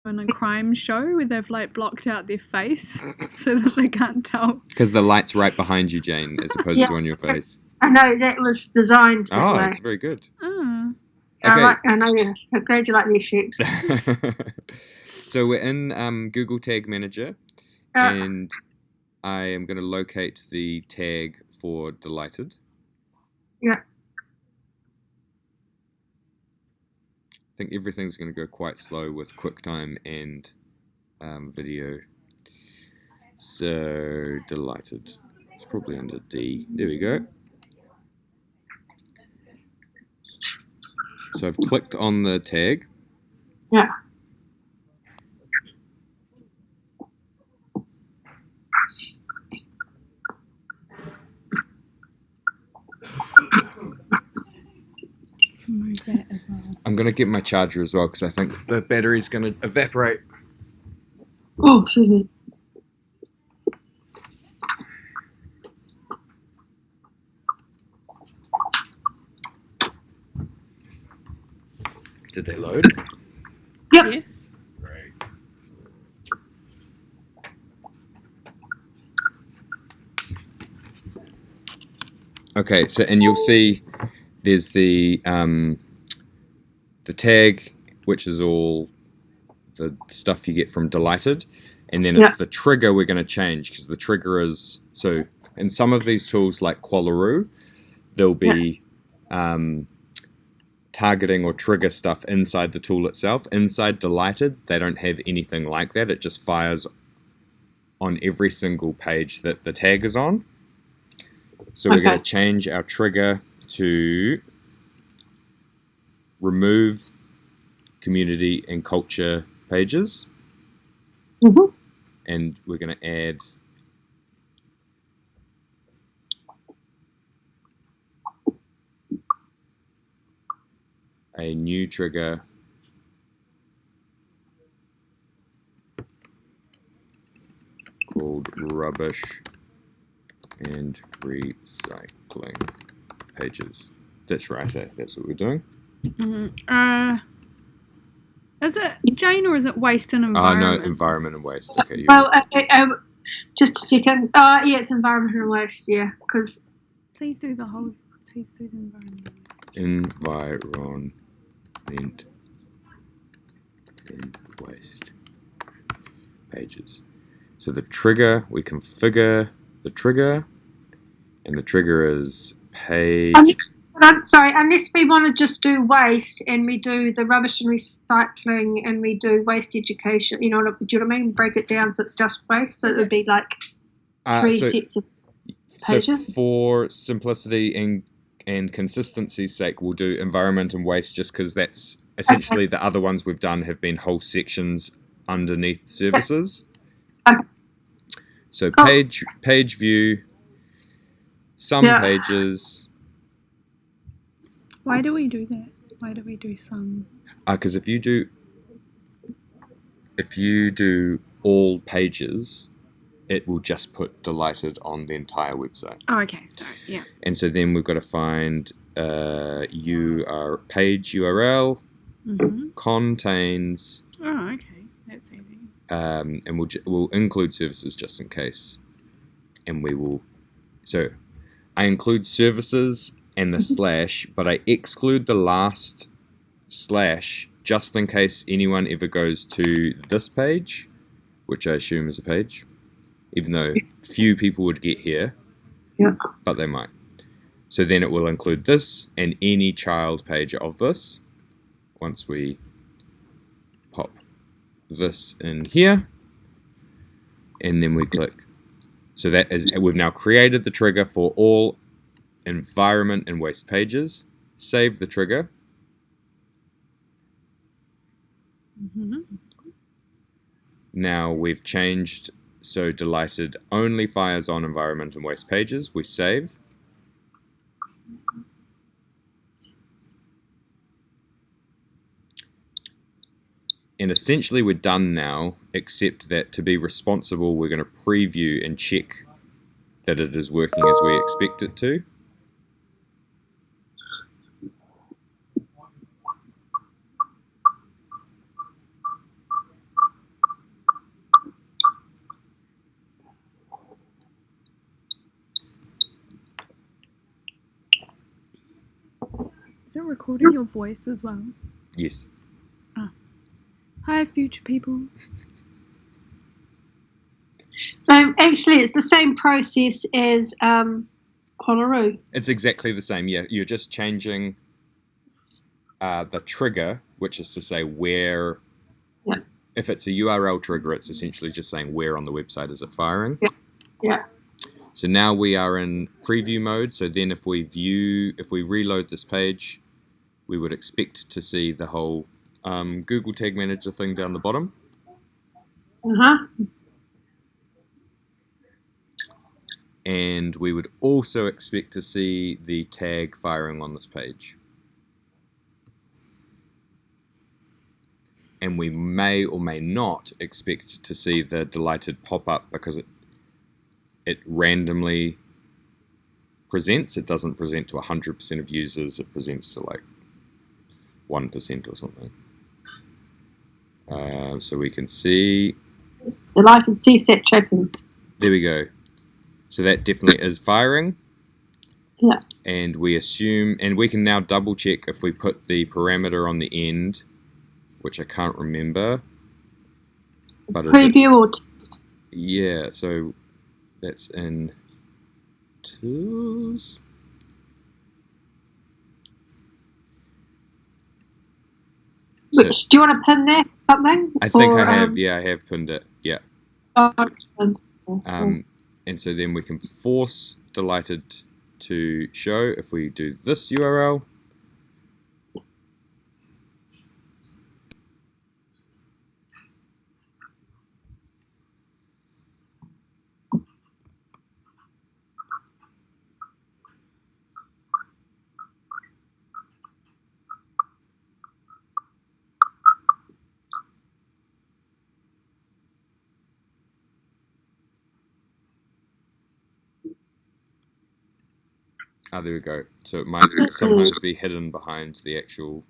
in a crime show where they've like blocked out their face so that they can't tell. Because the light's right behind you, Jane, as opposed to on your face. I know that was designed that way. It's very good. Oh. Okay. I know. I'm glad you like the effects. So we're in Google Tag Manager, and I am going to locate the tag for delighted. Yeah. I think everything's going to go quite slow with QuickTime and video. So delighted. It's probably under D. There we go. So I've clicked on the tag. Yeah. Move that as well. I'm going to get my charger as well because I think the battery's going to evaporate. Oh, excuse me. Did they load? Yep. Yes. Great. Okay, so and you'll see there's the tag, which is all the stuff you get from Delighted, and then it's the trigger we're going to change because the trigger is so in some of these tools like Qualaroo, there'll be targeting or trigger stuff inside the tool itself. Inside Delighted, they don't have anything like that. It just fires on every single page that the tag is on. So we're going to change our trigger to remove community and culture pages. Mm-hmm. And we're going to add a new trigger called rubbish and recycling pages. That's right, that's what we're doing. Mm-hmm. Is it Jane or is it waste and environment? No, environment and waste. Okay. Well, just a second. Yeah, it's environment and waste. Yeah, because. Please do the environment. Environment and waste pages. So the trigger, we configure the trigger, and the trigger is page. Sorry, unless we want to just do waste and we do the rubbish and recycling and we do waste education, do you know what I mean? Break it down so it's just waste. So it would be like three sets of pages. So for simplicity and consistency's sake, we'll do environment and waste just because that's essentially the other ones we've done have been whole sections underneath services. So page view, some pages. Why do we do that? Why do we do some? Because if you do all pages, it will just put Delighted on the entire website. Oh, okay. Sorry. Yeah. And so then we've got to find page URL contains. Oh, okay. That's easy. And we'll include services just in case. And we will. So I include services and the slash, but I exclude the last slash just in case anyone ever goes to this page, which I assume is a page, even though few people would get here, but they might. So then it will include this and any child page of this. Once we pop this in here, and then we click. So that is, we've now created the trigger for all environment and waste pages. Save the trigger. Now we've changed so Delighted only fires on environment and waste pages. We save. And essentially we're done now, except that to be responsible, we're going to preview and check that it is working as we expect it to. Is it recording your voice as well? Yes. Hi, future people. So actually, it's the same process as Qualaroo. It's exactly the same. Yeah, you're just changing the trigger, which is to say where. Yeah. If it's a URL trigger, it's essentially just saying where on the website is it firing. Yeah. So now we are in preview mode. So then if we reload this page, we would expect to see the whole Google Tag Manager thing down the bottom. And we would also expect to see the tag firing on this page. And we may or may not expect to see the delighted pop-up because it randomly presents. It doesn't present to 100% of users. It presents to like 1% or something. So we can see... It's delighted CSAT tracking. There we go. So that definitely is firing. Yeah. And we assume... And we can now double check if we put the parameter on the end, which I can't remember. But preview or test? Yeah, so that's in tools. Which, do you want to pin that something? I think I have. I have pinned it. Yeah. Oh, it's pinned. And so then we can force delighted to show if we do this URL. There we go. So it might sometimes be hidden behind the actual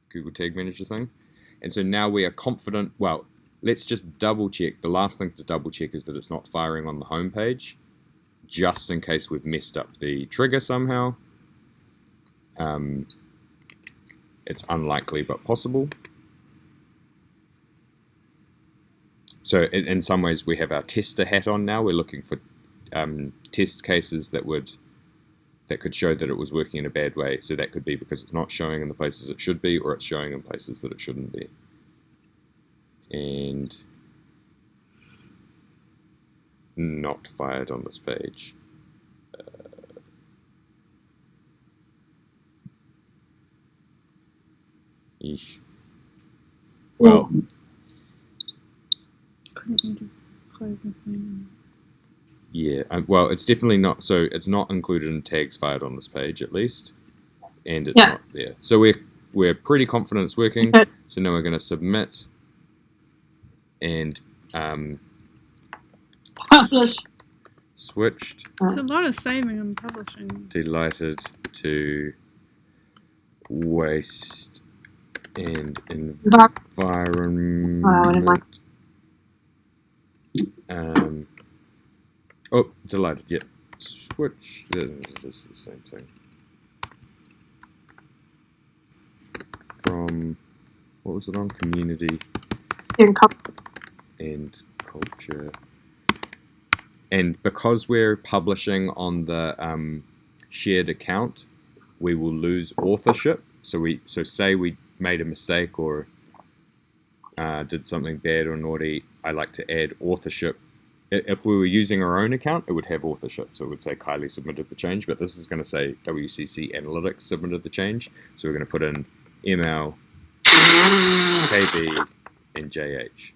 Google Tag Manager thing. And so now we are confident. Well, let's just double check. The last thing to double check is that it's not firing on the home page, just in case we've messed up the trigger somehow. It's unlikely but possible. So in some ways we have our tester hat on now. We're looking for test cases that could show that it was working in a bad way. So that could be because it's not showing in the places it should be, or it's showing in places that it shouldn't be. And not fired on this page. Well, couldn't you just close the thing? Yeah, well, it's definitely not. So it's not included in tags fired on this page, at least, and it's not there. So we're pretty confident it's working. So now we're going to submit and publish. Switched. It's a lot of saving and publishing. Delighted to waste and environment. Oh, delighted. Yeah. Switch. This is the same thing. From what was it on? Community and culture. And because we're publishing on the shared account, we will lose authorship. So say we made a mistake or did something bad or naughty. I like to add authorship. If we were using our own account, it would have authorship. So it would say Kylie submitted the change, but this is going to say WCC Analytics submitted the change. So we're going to put in ML, KB, and JH.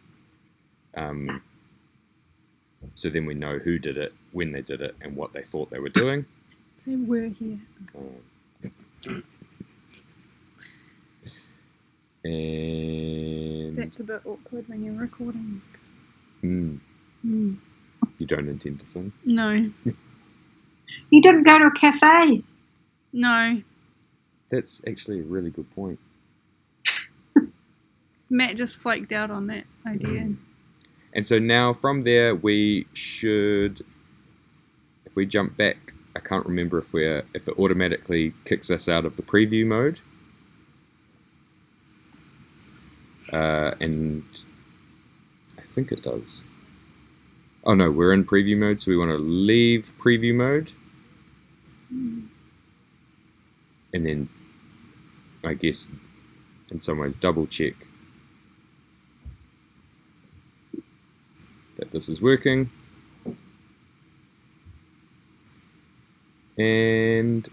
So then we know who did it, when they did it, and what they thought they were doing. So we're here. And that's a bit awkward when you're recording. You don't intend to sing? No. You didn't go to a cafe? No. That's actually a really good point. Matt just flaked out on that idea. And so now from there we should, if we jump back I can't remember if it automatically kicks us out of the preview mode. And I think it does. Oh no, we're in preview mode, so we want to leave preview mode. And then, I guess, in some ways, double check that this is working. And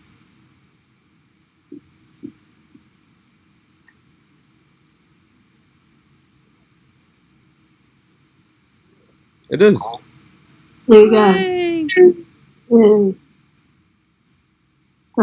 it is. There you go. Yay. Yeah.